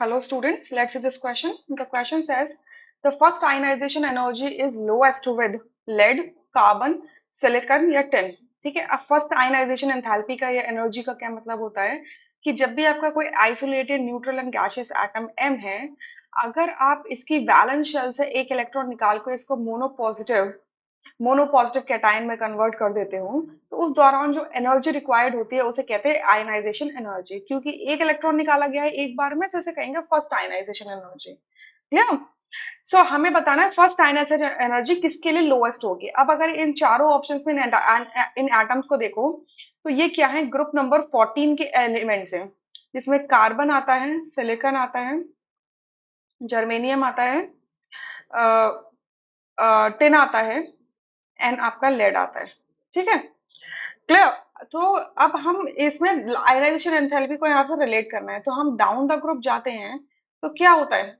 Hello students, let's see this question. The question says the first ionization energy is lowest with lead, carbon, silicon या tin. ठीक है, अब first ionization enthalpy का या energy का क्या मतलब होता है कि जब भी आपका कोई isolated neutral and gaseous atom m है, अगर आप इसकी वैलेंस शेल से एक इलेक्ट्रॉन निकाल कर इसको मोनो पॉजिटिव कैटायन में कन्वर्ट कर देते हो, तो उस दौरान जो एनर्जी रिक्वायर्ड होती है उसे कहते हैं आयनाइजेशन एनर्जी। क्योंकि एक इलेक्ट्रॉन निकाला गया है एक बार में, तो इसे कहेंगे फर्स्ट आयनाइजेशन एनर्जी। क्लियर? सो हमें बताना है फर्स्ट आयनाइजेशन एनर्जी किसके लिए लोएस्ट होगी। अब अगर इन चारों ऑप्शंस में इन एटम्स को देखो, तो ये क्या है, ग्रुप नंबर 14 के एलिमेंट्स हैं, जिसमें कार्बन आता है, सिलिकॉन आता है, जर्मेनियम आता है, टिन आता है, एंड आपका लेड आता है। ठीक है, क्लियर? तो अब हम इसमें आयनाइजेशन एंथैल्पी को यहाँ पर रिलेट करना है, तो हम डाउन द ग्रुप जाते हैं, तो क्या होता है,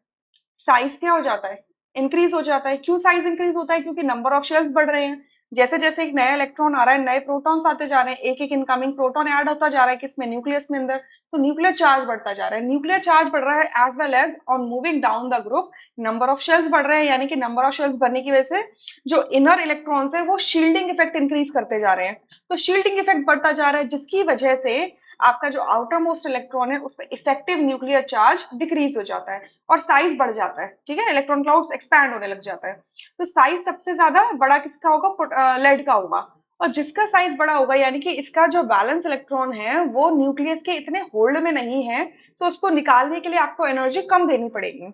साइज क्या हो जाता है, इंक्रीज हो जाता है। क्यों साइज इंक्रीज होता है? क्योंकि नंबर ऑफ शेल्स बढ़ रहे हैं। जैसे जैसे एक नया इलेक्ट्रॉन आ रहा है, नए प्रोटॉन्स आते जा रहे हैं, एक एक इनकमिंग प्रोटॉन ऐड होता जा रहा है किसमें, न्यूक्लियस में अंदर, तो न्यूक्लियर चार्ज बढ़ता जा रहा है। न्यूक्लियर चार्ज बढ़ रहा है as well as on moving down the group number of shells बढ़ रहे हैं, यानी कि नंबर ऑफ शेल्स बढ़ने की वजह से जो इनर इलेक्ट्रॉन्स है वो शील्डिंग इफेक्ट इंक्रीज करते जा रहे हैं। तो शील्डिंग इफेक्ट बढ़ता जा रहा है, जिसकी वजह से आपका जो आउटर मोस्ट इलेक्ट्रॉन है उसका इफेक्टिव न्यूक्लियर चार्ज डिक्रीज हो जाता है और साइज बढ़ जाता है। ठीक है, इलेक्ट्रॉन क्लाउड्स एक्सपैंड होने लग जाता है। तो साइज सबसे ज्यादा बड़ा किसका होगा, लेड का होगा। और जिसका साइज बड़ा होगा, यानी कि इसका जो बैलेंस इलेक्ट्रॉन है वो न्यूक्लियस के इतने होल्ड में नहीं है, तो उसको निकालने के लिए आपको एनर्जी कम देनी पड़ेगी।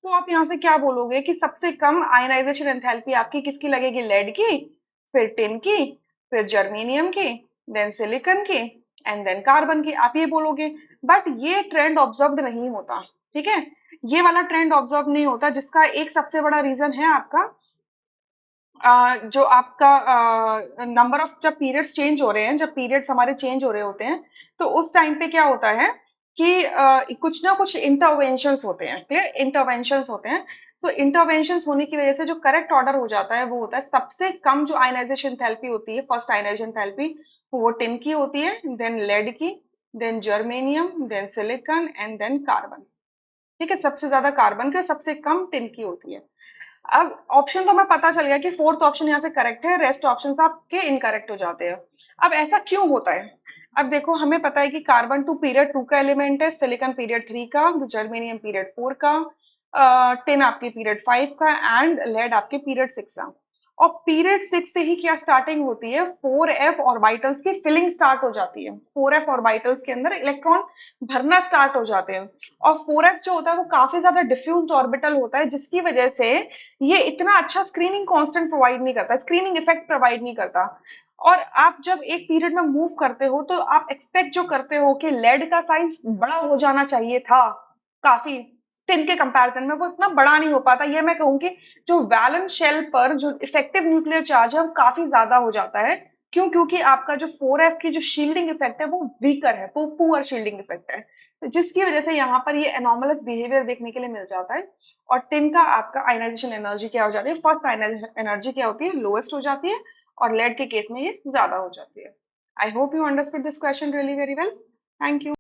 तो आप यहाँ से क्या बोलोगे कि सबसे कम आयनाइजेशन एंथैल्पी आपकी किसकी लगेगी, लेड की, फिर टिन की, फिर जर्मेनियम की, देन सिलिकॉन की, एंड देन कार्बन की, आप ये बोलोगे। बट ये ट्रेंड ऑब्जर्व नहीं होता। ठीक है, ये वाला ट्रेंड ऑब्जर्व नहीं होता, जिसका एक सबसे बड़ा रीजन है आपका जो आपका नंबर ऑफ, जब पीरियड्स चेंज हो रहे हैं, जब पीरियड्स हमारे चेंज हो रहे होते हैं, तो उस टाइम पे क्या होता है कि कुछ ना कुछ इंटरवेंशंस होते हैं। क्लियर? इंटरवेंशंस होते हैं। तो इंटरवेंशंस होने की वजह से जो करेक्ट ऑर्डर हो जाता है वो होता है, सबसे कम जो आयनाइजेशन थेरेपी होती है, फर्स्ट आयनाइजेशन थेरेपी, वो टिन की होती है, देन लेड की, then germanium, then silicon, and then carbon. ठीक है, सबसे ज्यादा कार्बन की, सबसे कम टिन की होती है। अब ऑप्शन तो हमें पता चल गया कि फोर्थ ऑप्शन यहाँ से करेक्ट है, रेस्ट ऑप्शंस आपके इनकरेक्ट हो जाते हैं। अब ऐसा क्यों होता है? अब देखो, हमें पता है कि कार्बन टू पीरियड 2 का एलिमेंट है, सिलिकॉन पीरियड 3 का, जर्मेनियम पीरियड 4 का, टिन आपके पीरियड 5 का, एंड लेड आपके पीरियड 6 का। और पीरियड 6 से ही क्या स्टार्टिंग होती है, 4f ऑर्बिटल्स की फिलिंग स्टार्ट हो जाती है। 4f ऑर्बिटल्स के अंदर इलेक्ट्रॉन भरना स्टार्ट हो जाते हैं। और 4f जो होता है वो काफी ज्यादा डिफ्यूज्ड ऑर्बिटल होता है, जिसकी वजह से ये इतना अच्छा स्क्रीनिंग कांस्टेंट प्रोवाइड नहीं करता, स्क्रीनिंग इफेक्ट प्रोवाइड नहीं करता। और आप जब एक पीरियड में मूव करते हो, तो आप एक्सपेक्ट जो करते हो कि लेड का साइज बड़ा हो जाना चाहिए था काफी, टिन के कंपैरिजन में वो इतना बड़ा नहीं हो पाता। ये मैं कहूंगी जो वैलेंस शेल पर जो इफेक्टिव न्यूक्लियर चार्ज है वो काफी ज्यादा हो जाता है। क्यों? क्योंकि आपका जो 4f की जो शील्डिंग इफेक्ट है वो वीकर है, वो पुअर शील्डिंग इफेक्ट है, तो जिसकी वजह से यहाँ पर ये एनॉमलस बिहेवियर देखने के लिए मिल जाता है। और टिन का आपका आयनाइजेशन एनर्जी क्या हो जाती है, फर्स्ट आयनाइजेशन एनर्जी क्या होती है, लोएस्ट हो जाती है, और लेड के केस में ये ज्यादा हो जाती है। I hope you understood this question really very well. Thank you.